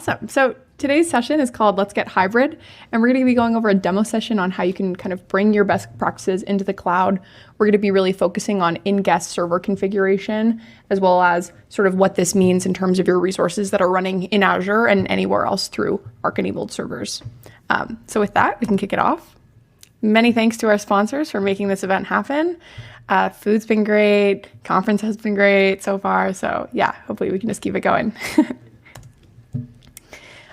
Awesome. So today's session is called Let's Get Hybrid, and we're going to be going over a demo session on how you can kind of bring your best practices into the cloud. We're going to be really focusing on in-guest server configuration, as well as sort of what this means in terms of your resources that are running in Azure and anywhere else through Arc-enabled servers. So with that, we can kick it off. Many thanks to our sponsors for making this event happen. Food's been great, conference has been great so far, so yeah, hopefully we can just keep it going.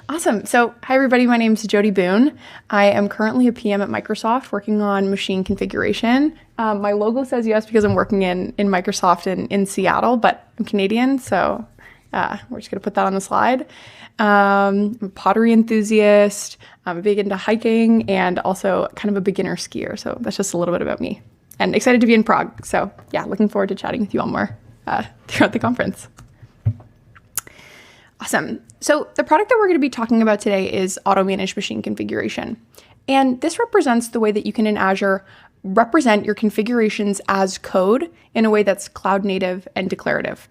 Awesome. So hi, everybody. My name is Jodi Boone. I am currently a PM at Microsoft working on machine configuration. My logo says US because I'm working in Microsoft in Seattle, but I'm Canadian, so we're just going to put that on the slide. I'm a pottery enthusiast. I'm big into hiking and also kind of a beginner skier. So that's just a little bit about me. And excited to be in Prague. So yeah, looking forward to chatting with you all more throughout the conference. Awesome. So the product that we're going to be talking about today is Automanage machine configuration. And this represents the way that you can in Azure represent your configurations as code in a way that's cloud native and declarative.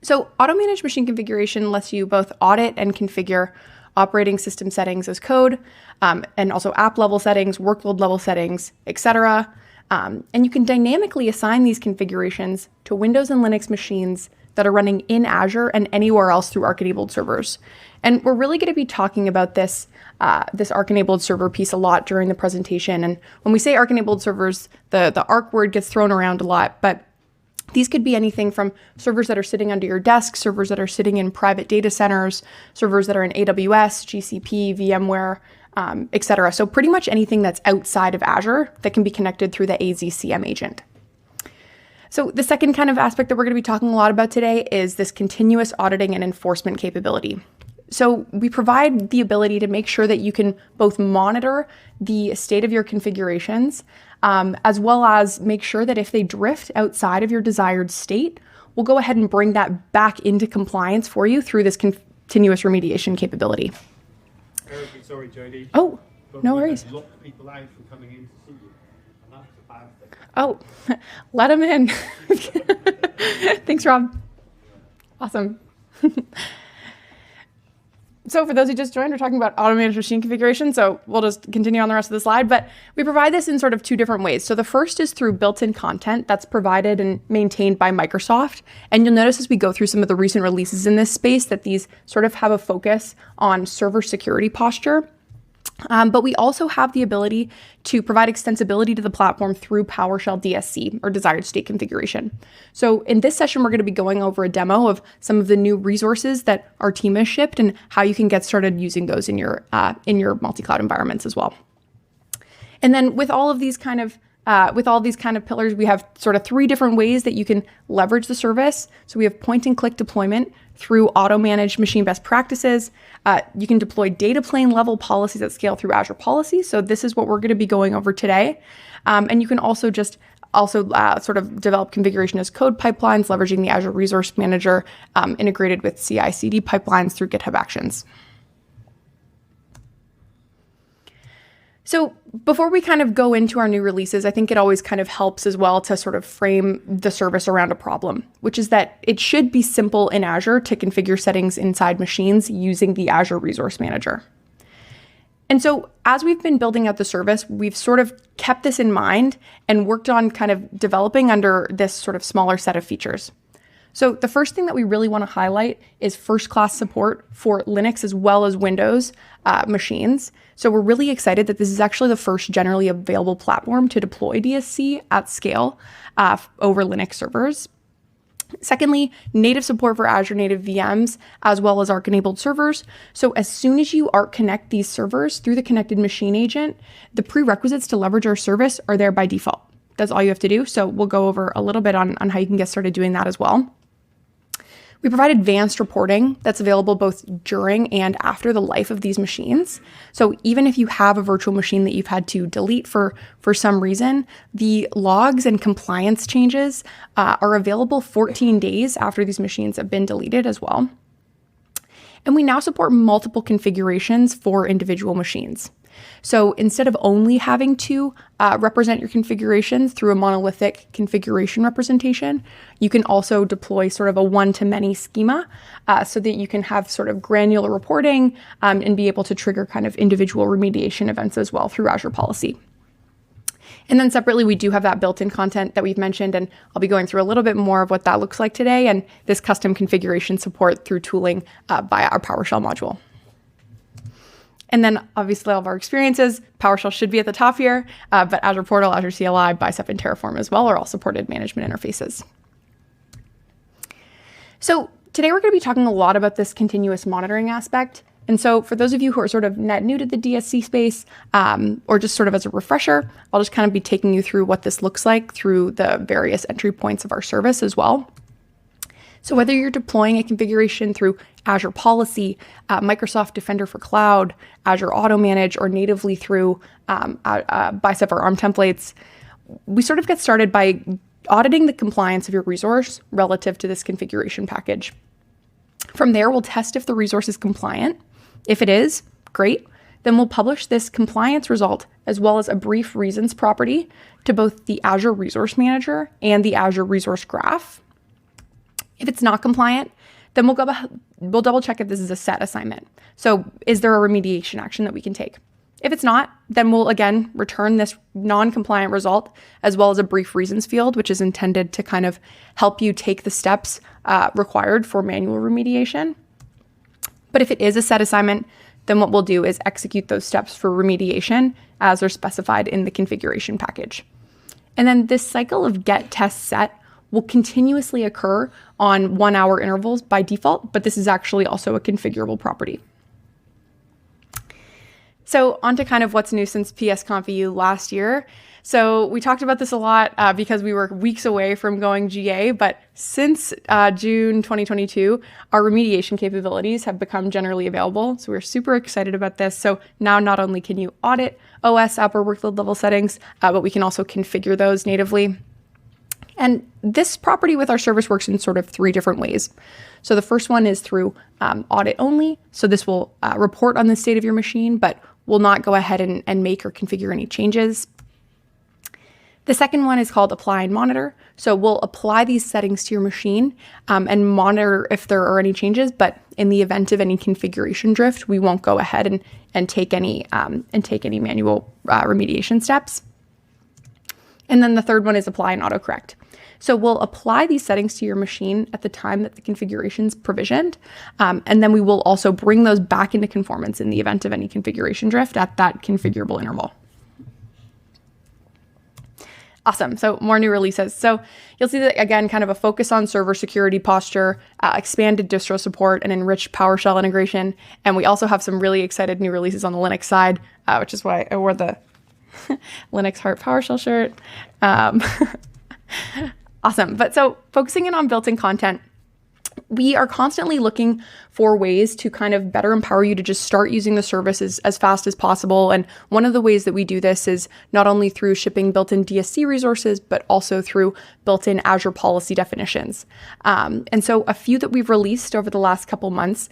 So Automanage machine configuration lets you both audit and configure operating system settings as code, and also app level settings, workload level settings, etc. And you can dynamically assign these configurations to Windows and Linux machines that are running in Azure and anywhere else through Arc-enabled servers. And we're really going to be talking about this Arc-enabled server piece a lot during the presentation. And when we say Arc-enabled servers, the Arc word gets thrown around a lot, but these could be anything from servers that are sitting under your desk, servers that are sitting in private data centers, servers that are in AWS, GCP, VMware, etc. So pretty much anything that's outside of Azure that can be connected through the AZCM agent. So the second kind of aspect that we're going to be talking a lot about today is this continuous auditing and enforcement capability. So we provide the ability to make sure that you can both monitor the state of your configurations, as well as make sure that if they drift outside of your desired state, we'll go ahead and bring that back into compliance for you through this continuous remediation capability. Sorry, Jodi. Oh, no worries. Lock people out from coming in to see you, and that's a bad thing. Oh, let them in. Thanks, Rob. Awesome. So for those who just joined, we're talking about Automanage machine configuration. So we'll just continue on the rest of the slide, but we provide this in sort of two different ways. So the first is through built-in content that's provided and maintained by Microsoft. And you'll notice as we go through some of the recent releases in this space that these sort of have a focus on server security posture. But we also have the ability to provide extensibility to the platform through PowerShell DSC, or desired state configuration. So in this session, we're going to be going over a demo of some of the new resources that our team has shipped and how you can get started using those in your multi-cloud environments as well. And then with all of these kind of pillars, we have sort of three different ways that you can leverage the service. So we have point and click deployment through Automanage machine best practices. You can deploy data plane level policies at scale through Azure policies. So this is what we're going to be going over today. And you can also sort of develop configuration as code pipelines, leveraging the Azure Resource Manager integrated with CI/CD pipelines through GitHub Actions. So before we kind of go into our new releases, I think it always kind of helps as well to sort of frame the service around a problem, which is that it should be simple in Azure to configure settings inside machines using the Azure Resource Manager. And so as we've been building out the service, we've sort of kept this in mind and worked on kind of developing under this sort of smaller set of features. So the first thing that we really want to highlight is first-class support for Linux as well as Windows machines. So we're really excited that this is actually the first generally available platform to deploy DSC at scale over Linux servers. Secondly, native support for Azure native VMs as well as Arc-enabled servers. So as soon as you Arc connect these servers through the connected machine agent, the prerequisites to leverage our service are there by default. That's all you have to do. So we'll go over a little bit on how you can get started doing that as well. We provide advanced reporting that's available both during and after the life of these machines. So even if you have a virtual machine that you've had to delete for some reason, the logs and compliance changes are available 14 days after these machines have been deleted as well. And we now support multiple configurations for individual machines. So instead of only having to represent your configurations through a monolithic configuration representation, you can also deploy sort of a one-to-many schema so that you can have sort of granular reporting and be able to trigger kind of individual remediation events as well through Azure policy. And then separately, we do have that built-in content that we've mentioned, and I'll be going through a little bit more of what that looks like today, and this custom configuration support through tooling via our PowerShell module. And then obviously all of our experiences, PowerShell should be at the top here, but Azure Portal, Azure CLI, Bicep, and Terraform as well are all supported management interfaces. So today we're going to be talking a lot about this continuous monitoring aspect. And so for those of you who are sort of net new to the DSC space, or just sort of as a refresher, I'll just kind of be taking you through what this looks like through the various entry points of our service as well. So whether you're deploying a configuration through Azure Policy, Microsoft Defender for Cloud, Azure Automanage, or natively through Bicep or ARM templates, we sort of get started by auditing the compliance of your resource relative to this configuration package. From there, we'll test if the resource is compliant. If it is, great. Then we'll publish this compliance result as well as a brief reasons property to both the Azure Resource Manager and the Azure Resource Graph. If it's not compliant, then we'll double check if this is a set assignment. So is there a remediation action that we can take? If it's not, then we'll again return this non-compliant result as well as a brief reasons field, which is intended to kind of help you take the steps required for manual remediation. But if it is a set assignment, then what we'll do is execute those steps for remediation as are specified in the configuration package. And then this cycle of get, test, set will continuously occur on 1 hour intervals by default, but this is actually also a configurable property. So onto kind of what's new since PSConfEU last year. So we talked about this a lot because we were weeks away from going GA, but since June 2022, our remediation capabilities have become generally available. So we're super excited about this. So now not only can you audit OS, app, or workload level settings, but we can also configure those natively. And this property with our service works in sort of 3 different ways. So the first one is through audit only. So this will report on the state of your machine, but will not go ahead and make or configure any changes. The second one is called apply and monitor. So we'll apply these settings to your machine and monitor if there are any changes, but in the event of any configuration drift, we won't go ahead and take any manual remediation steps. And then the third one is apply and autocorrect. So we'll apply these settings to your machine at the time that the configuration's provisioned, and then we will also bring those back into conformance in the event of any configuration drift at that configurable interval. Awesome. So more new releases. So you'll see that, again, kind of a focus on server security posture, expanded distro support, and enriched PowerShell integration. And we also have some really excited new releases on the Linux side, which is why I wore the Linux Heart PowerShell shirt. Awesome. But so focusing in on built-in content, we are constantly looking for ways to kind of better empower you to just start using the services as fast as possible. And one of the ways that we do this is not only through shipping built-in DSC resources, but also through built-in Azure policy definitions. And so a few that we've released over the last couple months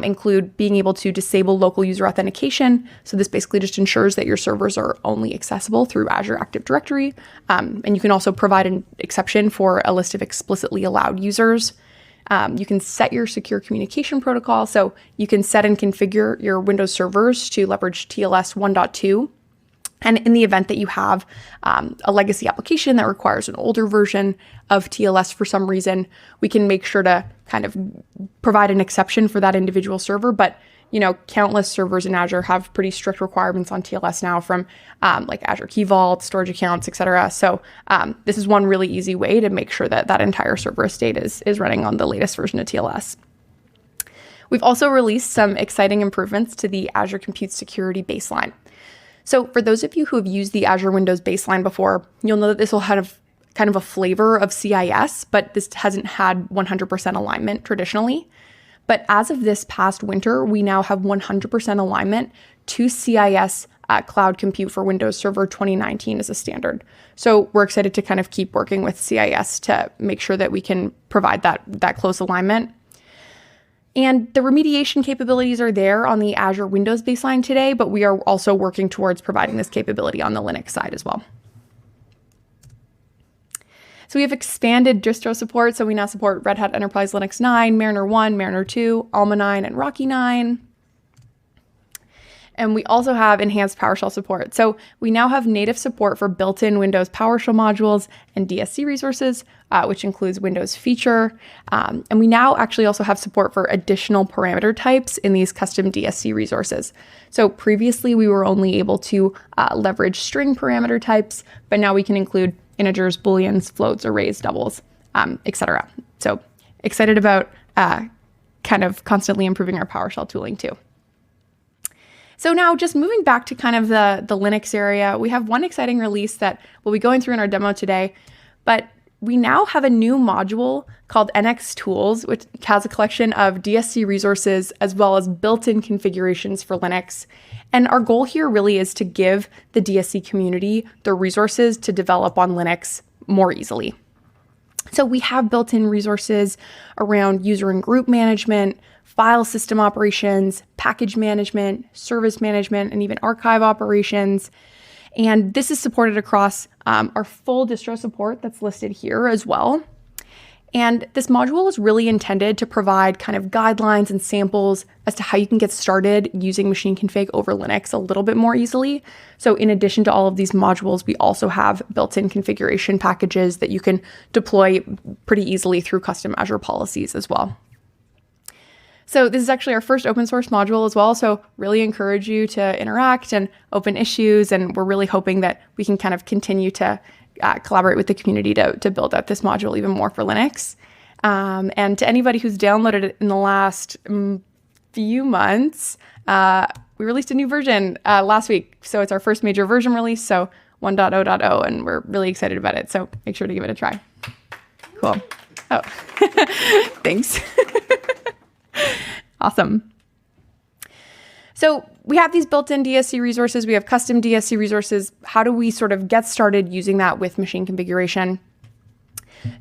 include being able to disable local user authentication. So this basically just ensures that your servers are only accessible through Azure Active Directory. And you can also provide an exception for a list of explicitly allowed users. You can set your secure communication protocol. So you can set and configure your Windows servers to leverage TLS 1.2. And in the event that you have a legacy application that requires an older version of TLS for some reason, we can make sure to kind of provide an exception for that individual server. But countless servers in Azure have pretty strict requirements on TLS now from like Azure Key Vault, storage accounts, etc. So this is one really easy way to make sure that that entire server estate is running on the latest version of TLS. We've also released some exciting improvements to the Azure Compute Security Baseline. So for those of you who have used the Azure Windows Baseline before, you'll know that this will have kind of a flavor of CIS, but this hasn't had 100% alignment traditionally. But as of this past winter, we now have 100% alignment to CIS Cloud Compute for Windows Server 2019 as a standard. So we're excited to kind of keep working with CIS to make sure that we can provide that close alignment. And the remediation capabilities are there on the Azure Windows baseline today, but we are also working towards providing this capability on the Linux side as well. So we have expanded distro support. So we now support Red Hat Enterprise Linux 9, Mariner 1, Mariner 2, Alma 9, and Rocky 9. And we also have enhanced PowerShell support. So we now have native support for built-in Windows PowerShell modules and DSC resources, which includes Windows feature. And we now actually also have support for additional parameter types in these custom DSC resources. So previously we were only able to leverage string parameter types, but now we can include integers, booleans, floats, arrays, doubles, etc. So excited about kind of constantly improving our PowerShell tooling too. So now just moving back to kind of the Linux area, we have one exciting release that we'll be going through in our demo today, but we now have a new module called NX Tools, which has a collection of DSC resources as well as built-in configurations for Linux. And our goal here really is to give the DSC community the resources to develop on Linux more easily. So we have built-in resources around user and group management, file system operations, package management, service management, and even archive operations. And this is supported across our full distro support that's listed here as well. And this module is really intended to provide kind of guidelines and samples as to how you can get started using machine config over Linux a little bit more easily. So in addition to all of these modules, we also have built-in configuration packages that you can deploy pretty easily through custom Azure policies as well. So this is actually our first open source module as well. So really encourage you to interact and open issues. And we're really hoping that we can kind of continue to collaborate with the community to build out this module even more for Linux. And to anybody who's downloaded it in the last few months, we released a new version last week. So it's our first major version release. So 1.0.0, and we're really excited about it. So make sure to give it a try. Cool. Oh, thanks. Awesome. So we have these built-in DSC resources. We have custom DSC resources. How do we sort of get started using that with machine configuration?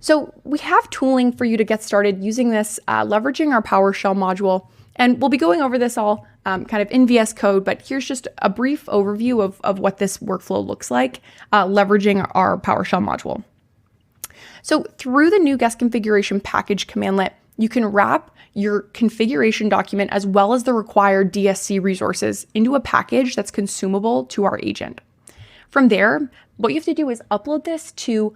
So we have tooling for you to get started using this, leveraging our PowerShell module. And we'll be going over this all kind of in VS Code, but here's just a brief overview of what this workflow looks like, leveraging our PowerShell module. So through the new guest configuration package commandlet, you can wrap your configuration document as well as the required DSC resources into a package that's consumable to our agent. From there, what you have to do is upload this to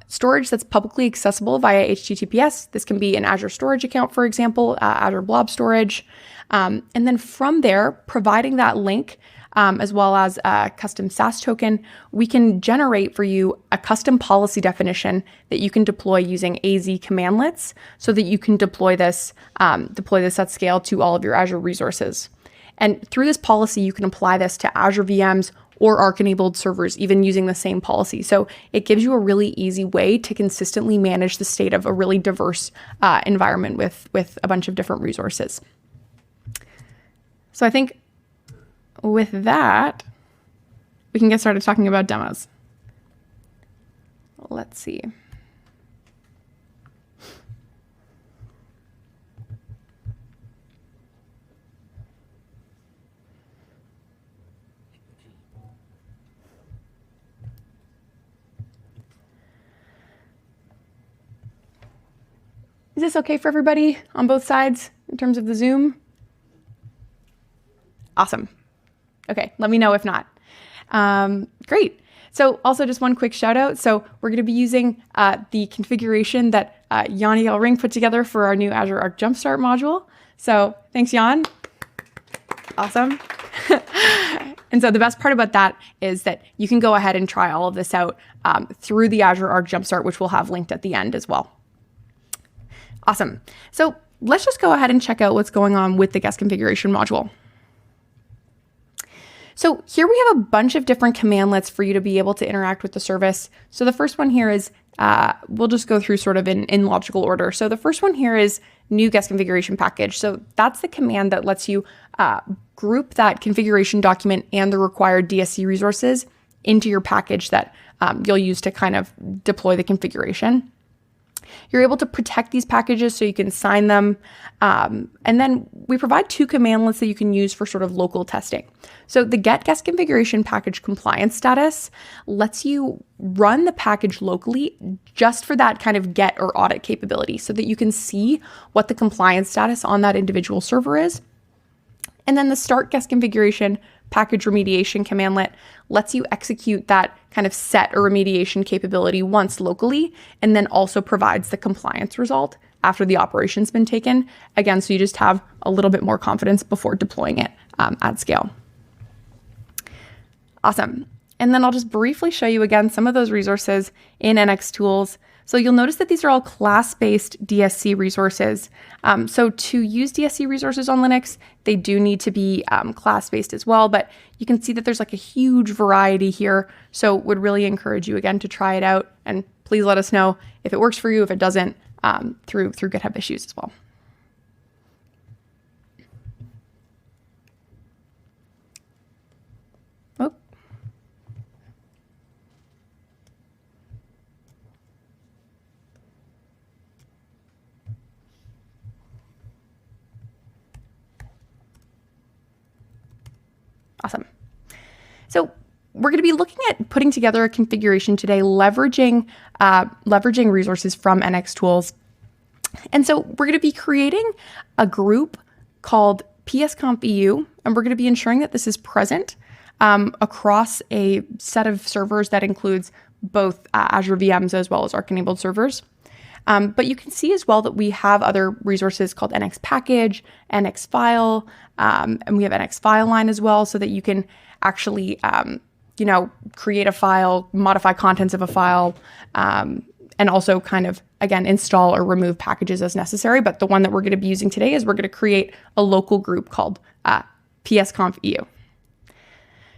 storage that's publicly accessible via HTTPS. This can be an Azure storage account, for example, Azure Blob Storage. And then from there, providing that link as well as a custom SAS token, we can generate for you a custom policy definition that you can deploy using AZ commandlets so that you can deploy this at scale to all of your Azure resources. And through this policy, you can apply this to Azure VMs or Arc-enabled servers, even using the same policy. So it gives you a really easy way to consistently manage the state of a really diverse environment with a bunch of different resources. So I think with that, we can get started talking about demos. Let's see. Is this okay for everybody on both sides in terms of the Zoom? Awesome. Okay, let me know if not. Great. So also just one quick shout out. So we're going to be using the configuration that Yanni Elring put together for our new Azure Arc Jumpstart module. So thanks, Jan. Awesome. And so the best part about that is that you can go ahead and try all of this out through the Azure Arc Jumpstart, which we'll have linked at the end as well. Awesome. So let's just go ahead and check out what's going on with the guest configuration module. So here we have a bunch of different commandlets for you to be able to interact with the service. So the first one here is, we'll just go through sort of in logical order. So the first one here is new guest configuration package. So that's the command that lets you group that configuration document and the required DSC resources into your package that you'll use to kind of deploy the configuration. You're able to protect these packages so you can sign them. And then we provide 2 commandlets that you can use for sort of local testing. So the get guest configuration package compliance status lets you run the package locally just for that kind of get or audit capability so that you can see what the compliance status on that individual server is. And then the start guest configuration package remediation commandlet lets you execute that kind of set or remediation capability once locally, and then also provides the compliance result after the operation's been taken. Again, so you just have a little bit more confidence before deploying it at scale. Awesome. And then I'll just briefly show you again some of those resources in NX Tools. So you'll notice that these are all class-based DSC resources. So to use DSC resources on Linux, they do need to be class-based as well, but you can see that there's like a huge variety here. So would really encourage you again to try it out, and please let us know if it works for you, if it doesn't, through GitHub issues as well. Oh. Awesome. So we're going to be looking at putting together a configuration today, leveraging resources from NX Tools. And so we're going to be creating a group called PSConfEU, and we're going to be ensuring that this is present across a set of servers that includes both Azure VMs as well as Arc-enabled servers. But you can see as well that we have other resources called NX Package, NX File, and we have NX File Line as well, so that you can actually, create a file, modify contents of a file, and also kind of, again, install or remove packages as necessary. But the one that we're going to be using today is we're going to create a local group called PSConfEU.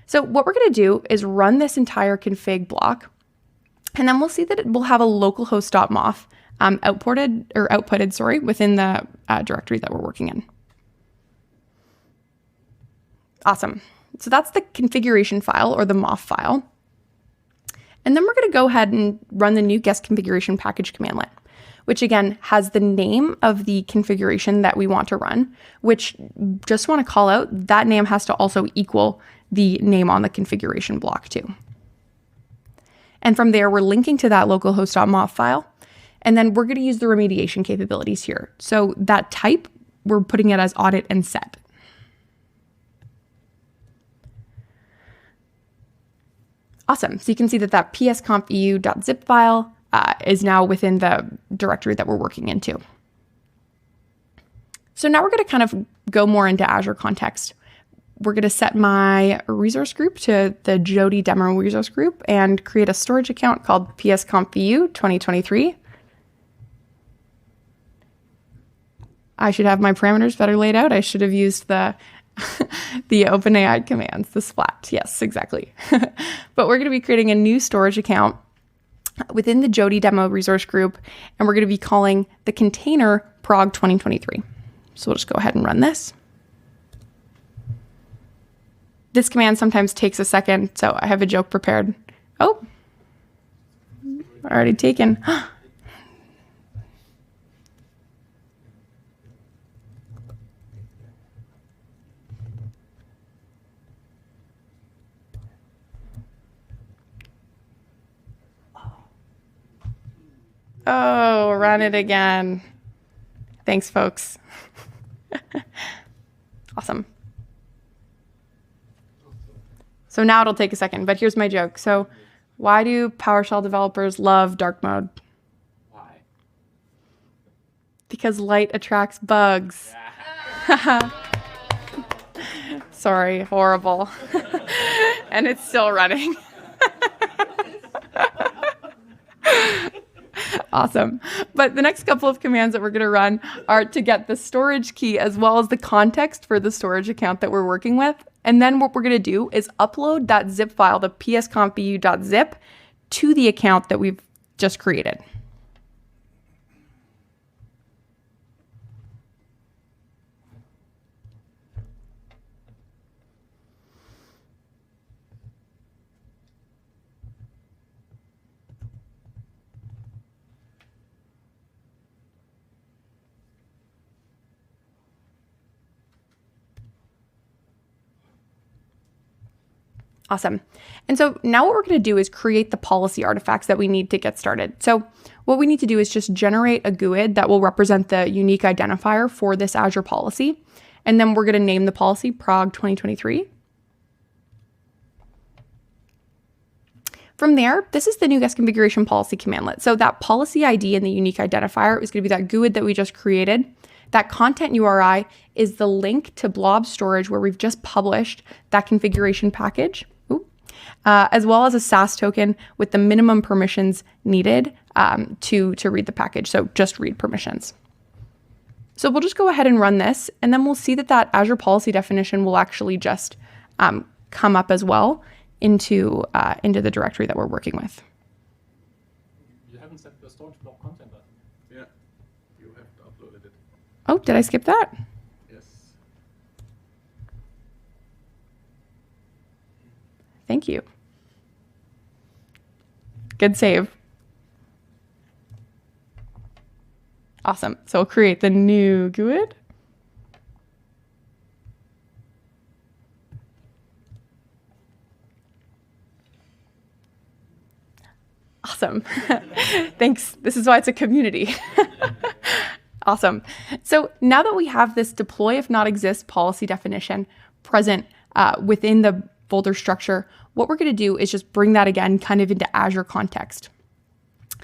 So what we're going to do is run this entire config block, and then we'll see that it will have a localhost.mof outputted within the directory that we're working in. Awesome. So that's the configuration file, or the mof file. And then we're going to go ahead and run the new guest configuration package commandlet, which again has the name of the configuration that we want to run, which, just want to call out, that name has to also equal the name on the configuration block too. And from there, we're linking to that localhost.mof file. And then we're going to use the remediation capabilities here. So that type, we're putting it as audit and set. Awesome. So you can see that that psconfeu.zip file is now within the directory that we're working into. So now we're going to kind of go more into Azure context. We're going to set my resource group to the Jodi demo resource group and create a storage account called PSConfEU 2023. I should have my parameters better laid out. I should have used the the OpenAI commands, the splat. Yes, exactly. But we're going to be creating a new storage account within the Jodi demo resource group, and we're going to be calling the container prog 2023. So we'll just go ahead and run this. This command sometimes takes a second, so I have a joke prepared. Oh, already taken. Oh, run it again. Thanks, folks. Awesome. So now it'll take a second, but here's my joke. So why do PowerShell developers love dark mode? Why? Because light attracts bugs. Sorry, horrible. And it's still running. Awesome. But the next couple of commands that we're going to run are to get the storage key as well as the context for the storage account that we're working with. And then what we're going to do is upload that zip file, the psconfeu.zip, to the account that we've just created. Awesome. And so now what we're going to do is create the policy artifacts that we need to get started. So what we need to do is just generate a GUID that will represent the unique identifier for this Azure policy. And then we're going to name the policy Prague 2023. From there, this is the new guest configuration policy commandlet. So that policy ID and the unique identifier is going to be that GUID that we just created. That content URI is the link to blob storage where we've just published that configuration package, as well as a SAS token with the minimum permissions needed to read the package. So just read permissions. So we'll just go ahead and run this, and then we'll see that Azure policy definition will actually just come up as well into the directory that we're working with. You haven't set the storage block content button. Yeah, you have uploaded it. Oh, did I skip that? Yes. Thank you. Good save. Awesome. So we'll create the new GUID. Awesome. Thanks. This is why it's a community. Awesome. So now that we have this deploy if not exist policy definition present within the folder structure, what we're going to do is just bring that again kind of into Azure context.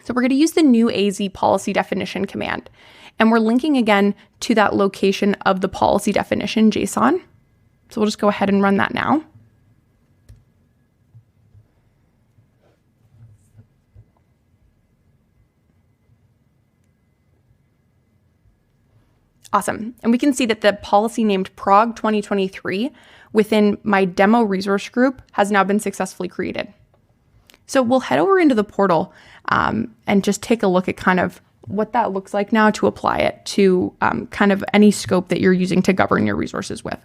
So we're going to use the new AZ policy definition command, and we're linking again to that location of the policy definition JSON. So we'll just go ahead and run that now. Awesome. And we can see that the policy named Prague 2023 within my demo resource group has now been successfully created. So we'll head over into the portal and just take a look at kind of what that looks like now to apply it to kind of any scope that you're using to govern your resources with.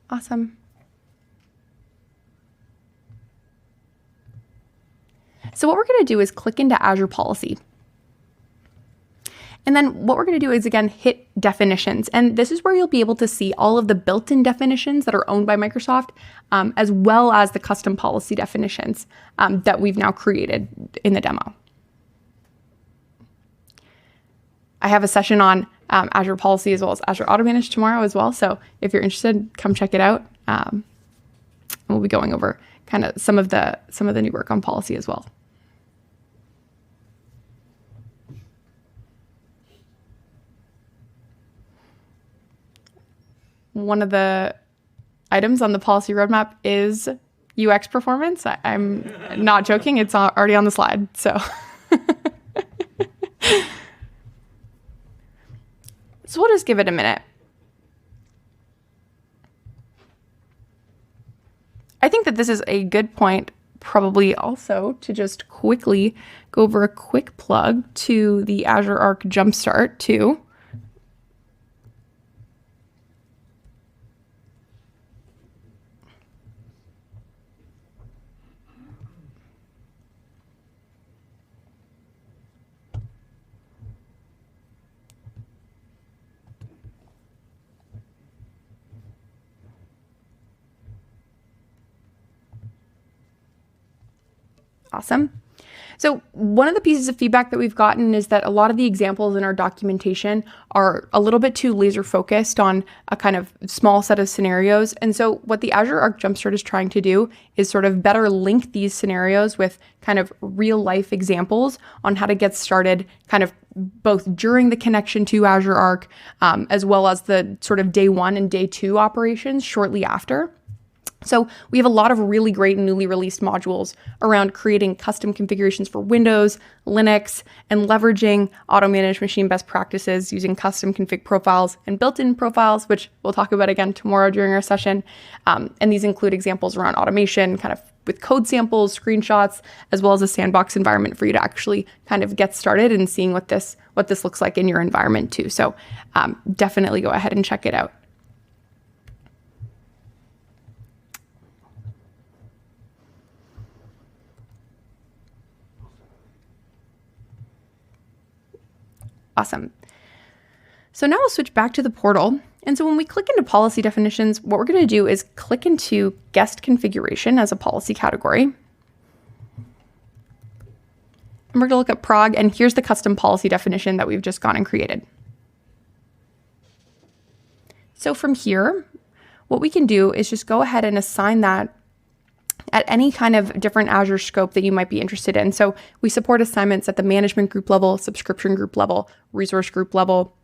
Awesome. So what we're going to do is click into Azure Policy. And then what we're going to do is, again, hit Definitions. And this is where you'll be able to see all of the built-in definitions that are owned by Microsoft, as well as the custom policy definitions that we've now created in the demo. I have a session on Azure Policy as well as Azure Automanage tomorrow as well. So if you're interested, come check it out. And we'll be going over kind of some of the new work on policy as well. One of the items on the policy roadmap is UX performance. I'm not joking. It's already on the slide. So. So we'll just give it a minute. I think that this is a good point, probably also to just quickly go over a quick plug to the Azure Arc Jumpstart too. Awesome. So one of the pieces of feedback that we've gotten is that a lot of the examples in our documentation are a little bit too laser focused on a kind of small set of scenarios. And so what the Azure Arc Jumpstart is trying to do is sort of better link these scenarios with kind of real life examples on how to get started kind of both during the connection to Azure Arc, as well as the sort of day one and day two operations shortly after. So we have a lot of really great newly released modules around creating custom configurations for Windows, Linux, and leveraging Automanage machine best practices using custom config profiles and built-in profiles, which we'll talk about again tomorrow during our session. And these include examples around automation, kind of with code samples, screenshots, as well as a sandbox environment for you to actually kind of get started and seeing what this looks like in your environment too. So definitely go ahead and check it out. Awesome. So now we'll switch back to the portal. And so when we click into policy definitions, what we're going to do is click into guest configuration as a policy category. And we're going to look at prog, and here's the custom policy definition that we've just gone and created. So from here, what we can do is just go ahead and assign that at any kind of different Azure scope that you might be interested in. So we support assignments at the management group level, subscription group level, resource group level.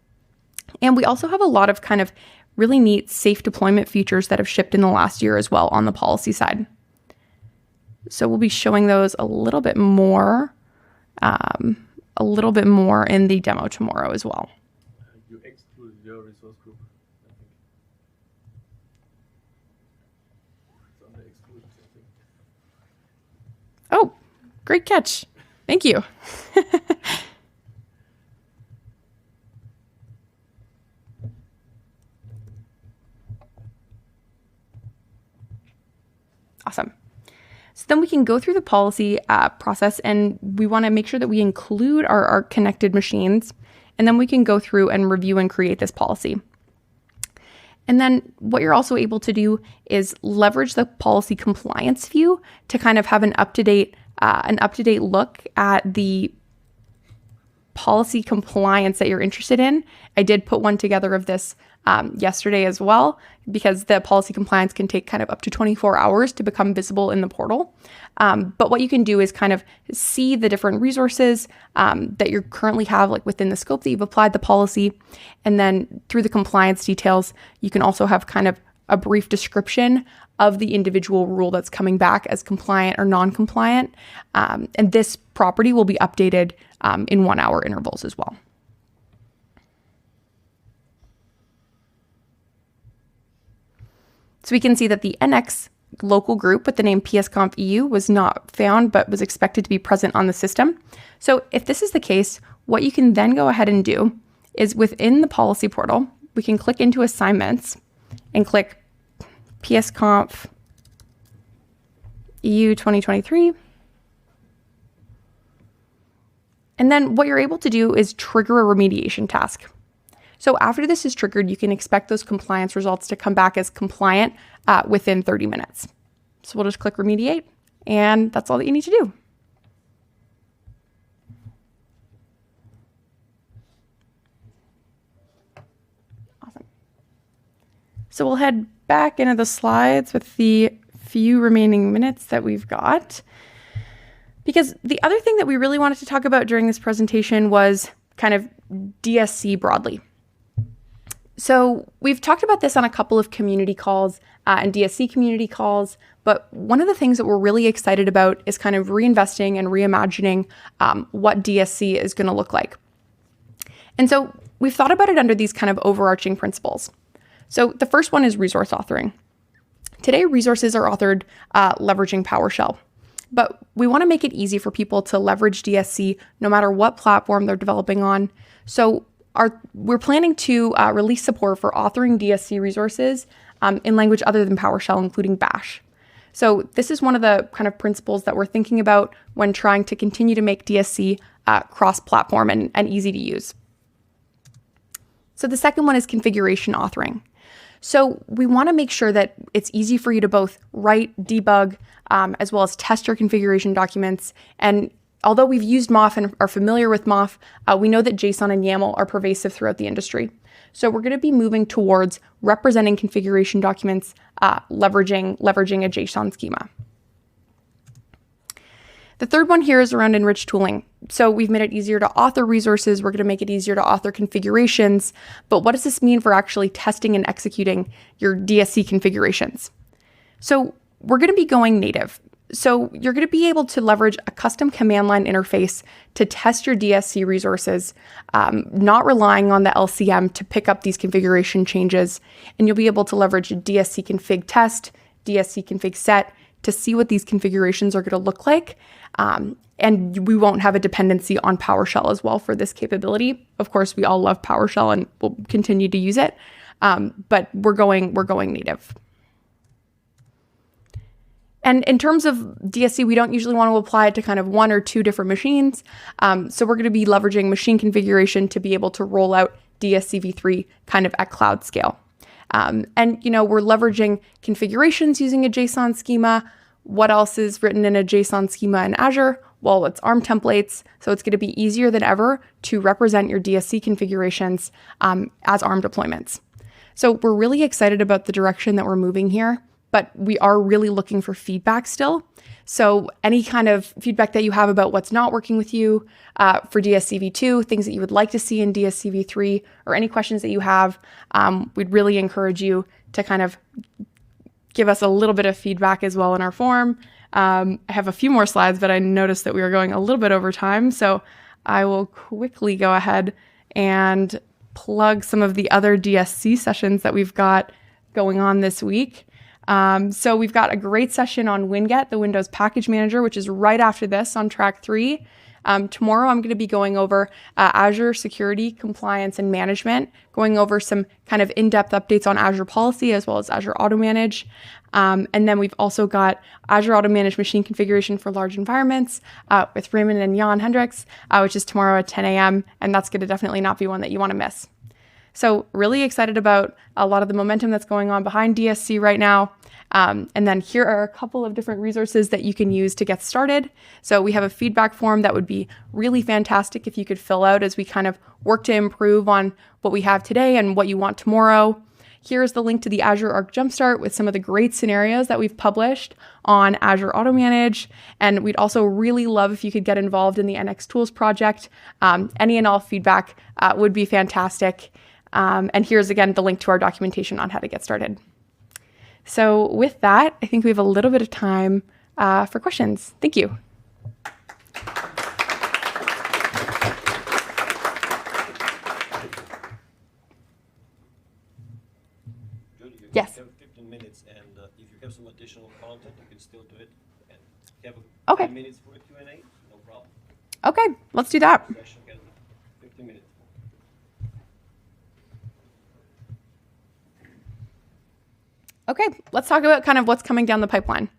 And we also have a lot of kind of really neat safe deployment features that have shipped in the last year as well on the policy side. So we'll be showing those a little bit more in the demo tomorrow as well. You exclude your resource group, I think. It's on the exclusions, I think. Oh, great catch. Thank you. Awesome. So then we can go through the policy process, and we want to make sure that we include our connected machines, and then we can go through and review and create this policy. And then what you're also able to do is leverage the policy compliance view to kind of have an up-to-date look at the policy compliance that you're interested in. I did put one together of this yesterday as well, because the policy compliance can take kind of up to 24 hours to become visible in the portal. But what you can do is kind of see the different resources that you currently have, like within the scope that you've applied the policy. And then through the compliance details, you can also have kind of a brief description of the individual rule that's coming back as compliant or non-compliant. And this property will be updated in 1 hour intervals as well. So we can see that the NX local group with the name PSConfEU was not found, but was expected to be present on the system. So if this is the case, what you can then go ahead and do is within the policy portal, we can click into assignments and click PSConfEU 2023. And then what you're able to do is trigger a remediation task. So after this is triggered, you can expect those compliance results to come back as compliant within 30 minutes. So we'll just click remediate, and that's all that you need to do. Awesome. So we'll head back into the slides with the few remaining minutes that we've got. Because the other thing that we really wanted to talk about during this presentation was kind of DSC broadly. So we've talked about this on a couple of community calls and DSC community calls, but one of the things that we're really excited about is kind of reinvesting and reimagining what DSC is going to look like. And so we've thought about it under these kind of overarching principles. So the first one is resource authoring. Today, resources are authored leveraging PowerShell, but we want to make it easy for people to leverage DSC no matter what platform they're developing on. So we're planning to release support for authoring DSC resources in language other than PowerShell, including Bash. So this is one of the kind of principles that we're thinking about when trying to continue to make DSC cross-platform and easy to use. So the second one is configuration authoring. So we want to make sure that it's easy for you to both write, debug, as well as test your configuration documents. And although we've used MOF and are familiar with MOF, we know that JSON and YAML are pervasive throughout the industry. So we're going to be moving towards representing configuration documents, leveraging a JSON schema. The third one here is around enriched tooling. So we've made it easier to author resources. We're going to make it easier to author configurations. But what does this mean for actually testing and executing your DSC configurations? So we're going to be going native. So you're going to be able to leverage a custom command line interface to test your DSC resources, not relying on the LCM to pick up these configuration changes. And you'll be able to leverage a DSC config test, DSC config set to see what these configurations are going to look like. And we won't have a dependency on PowerShell as well for this capability. Of course, we all love PowerShell and we'll continue to use it, but we're going native. And in terms of DSC, we don't usually want to apply it to kind of one or two different machines. So we're going to be leveraging machine configuration to be able to roll out DSC v3 kind of at cloud scale. And, we're leveraging configurations using a JSON schema. What else is written in a JSON schema in Azure? Well, it's ARM templates. So it's going to be easier than ever to represent your DSC configurations as ARM deployments. So we're really excited about the direction that we're moving here, but we are really looking for feedback still. So any kind of feedback that you have about what's not working with you for DSCV2, things that you would like to see in DSCV3, or any questions that you have, we'd really encourage you to kind of give us a little bit of feedback as well in our forum. I have a few more slides, but I noticed that we are going a little bit over time. So I will quickly go ahead and plug some of the other DSC sessions that we've got going on this week. So we've got a great session on Winget, the Windows Package Manager, which is right after this on track 3. Tomorrow I'm going to be going over Azure Security, Compliance, and Management, going over some kind of in-depth updates on Azure Policy as well as Azure Automanage. And then we've also got Azure Automanage Machine Configuration for Large Environments with Raymond and Jan Hendricks, which is tomorrow at 10 a.m. And that's going to definitely not be one that you want to miss. So really excited about a lot of the momentum that's going on behind DSC right now. And then here are a couple of different resources that you can use to get started. So we have a feedback form that would be really fantastic if you could fill out as we kind of work to improve on what we have today and what you want tomorrow. Here's the link to the Azure Arc Jumpstart with some of the great scenarios that we've published on Azure Automanage. And we'd also really love if you could get involved in the NX Tools project. Any and all feedback would be fantastic. And here's again the link to our documentation on how to get started. So with that, I think we have a little bit of time for questions. Thank you. Jodi, you Yes. have 15 minutes, and if you have some additional content, you can still do it. And have Okay. 10 minutes for a Q&A, no problem. Okay, let's do that. Session can 15 minutes. Okay, let's talk about kind of what's coming down the pipeline.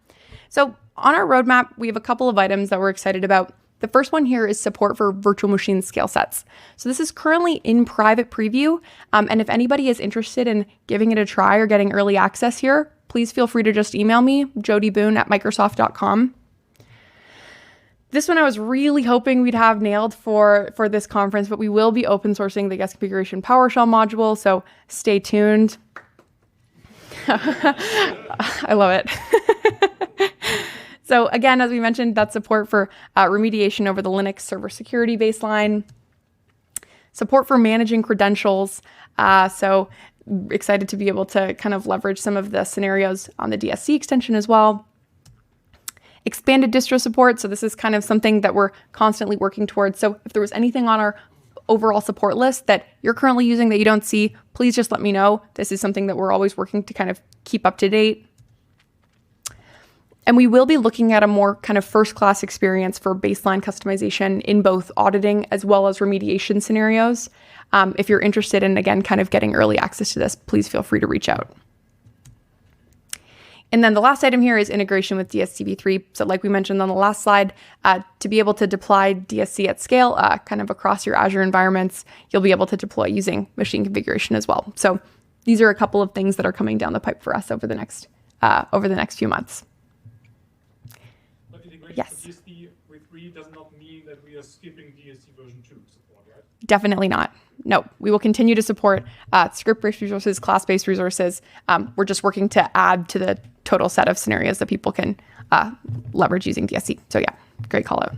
So on our roadmap, we have a couple of items that we're excited about. The first one here is support for virtual machine scale sets. So this is currently in private preview. And if anybody is interested in giving it a try or getting early access here, please feel free to just email me, Jodi Boone at Microsoft.com. This one I was really hoping we'd have nailed for this conference, but we will be open sourcing the guest configuration PowerShell module, so stay tuned. I love it. So again, as we mentioned, that's support for remediation over the Linux server security baseline, support for managing credentials. So excited to be able to kind of leverage some of the scenarios on the DSC extension as well. Expanded distro support. So this is kind of something that we're constantly working towards. So if there was anything on our overall support list that you're currently using that you don't see, please just let me know. This is something that we're always working to kind of keep up to date. And we will be looking at a more kind of first-class experience for baseline customization in both auditing as well as remediation scenarios. If you're interested in, again, kind of getting early access to this, please feel free to reach out. And then the last item here is integration with DSCV3. So like we mentioned on the last slide, to be able to deploy DSC at scale, kind of across your Azure environments, you'll be able to deploy using machine configuration as well. So these are a couple of things that are coming down the pipe for us over the next few months. But integration Yes. with DSC3 does not mean that we are skipping DSC version 2 support, right? Definitely not. No, we will continue to support script-based resources, class-based resources. We're just working to add to the total set of scenarios that people can leverage using DSC. So yeah, great call out.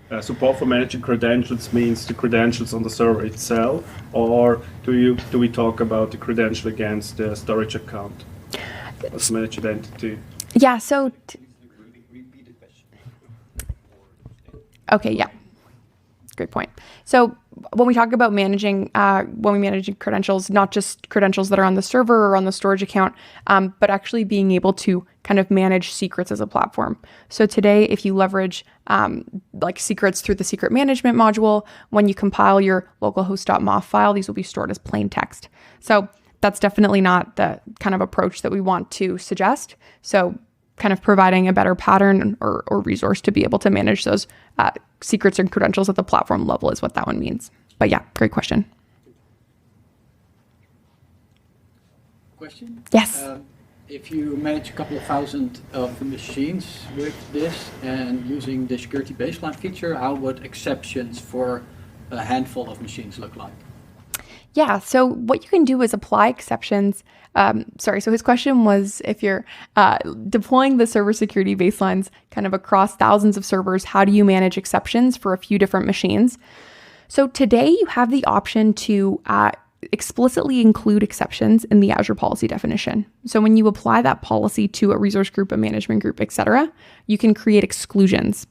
And support for managing credentials means the credentials on the server itself, or do we talk about the credential against the storage account as managed identity? Yeah, so Repeat the question. okay, yeah. Great point. So when we talk about managing, when we manage credentials, not just credentials that are on the server or on the storage account, but actually being able to kind of manage secrets as a platform. So today, if you leverage like secrets through the secret management module, when you compile your localhost.mof file, these will be stored as plain text. So that's definitely not the kind of approach that we want to suggest. So kind of providing a better pattern or resource to be able to manage those secrets and credentials at the platform level is what that one means. But yeah, great question. Question? Yes. If you manage a couple of thousand of machines with this and using the security baseline feature, how would exceptions for a handful of machines look like? Yeah, so what you can do is apply exceptions. So his question was, if you're deploying the server security baselines kind of across thousands of servers, how do you manage exceptions for a few different machines? So today you have the option to explicitly include exceptions in the Azure policy definition. So when you apply that policy to a resource group, a management group, etc., you can create exclusions,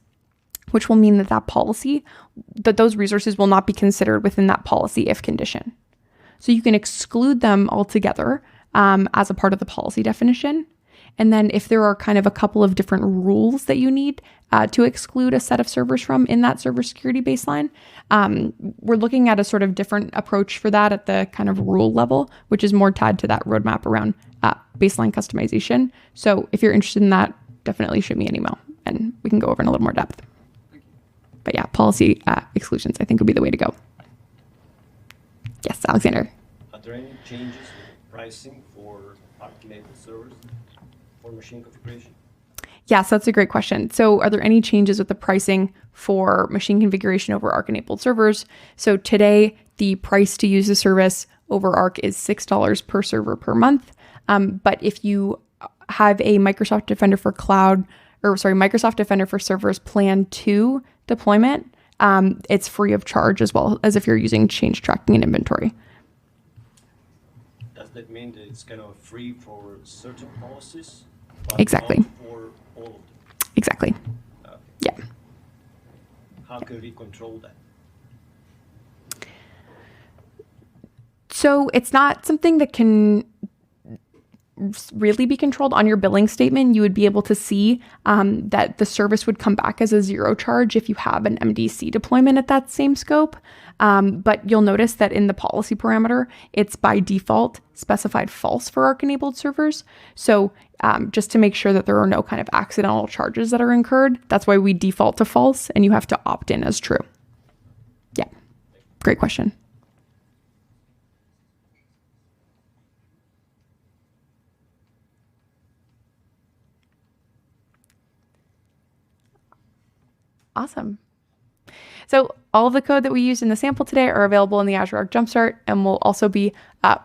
which will mean that those resources will not be considered within that policy if condition. So you can exclude them altogether as a part of the policy definition. And then if there are kind of a couple of different rules that you need to exclude a set of servers from in that server security baseline, we're looking at a sort of different approach for that at the kind of rule level, which is more tied to that roadmap around baseline customization. So if you're interested in that, definitely shoot me an email and we can go over in a little more depth. But yeah, policy exclusions, I think, would be the way to go. Yes, Alexander. Are there any changes in pricing for Arc-enabled servers for machine configuration? Yes, that's a great question. So are there any changes with the pricing for machine configuration over Arc-enabled servers? So today, the price to use the service over Arc is $6 per server per month. But if you have a Microsoft Defender for Microsoft Defender for Servers Plan 2 deployment, it's free of charge as well as if you're using change tracking and inventory. Does that mean that it's kind of free for certain policies? But Exactly. not for all of them? Exactly. Okay. Yeah. How can we control that? So it's not something that can really be controlled on your billing statement. You would be able to see that the service would come back as a zero charge if you have an MDC deployment at that same scope. But you'll notice that in the policy parameter, it's by default specified false for Arc-enabled servers. So just to make sure that there are no kind of accidental charges that are incurred, that's why we default to false and you have to opt in as true. Yeah, great question. Awesome. So all of the code that we used in the sample today are available in the Azure Arc Jumpstart, and we'll also be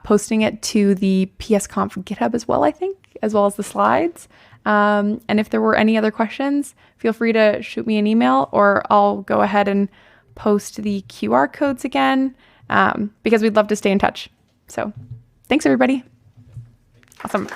posting it to the PSConf GitHub as well, I think, as well as the slides. And if there were any other questions, feel free to shoot me an email, or I'll go ahead and post the QR codes again, because we'd love to stay in touch. So thanks, everybody. Awesome.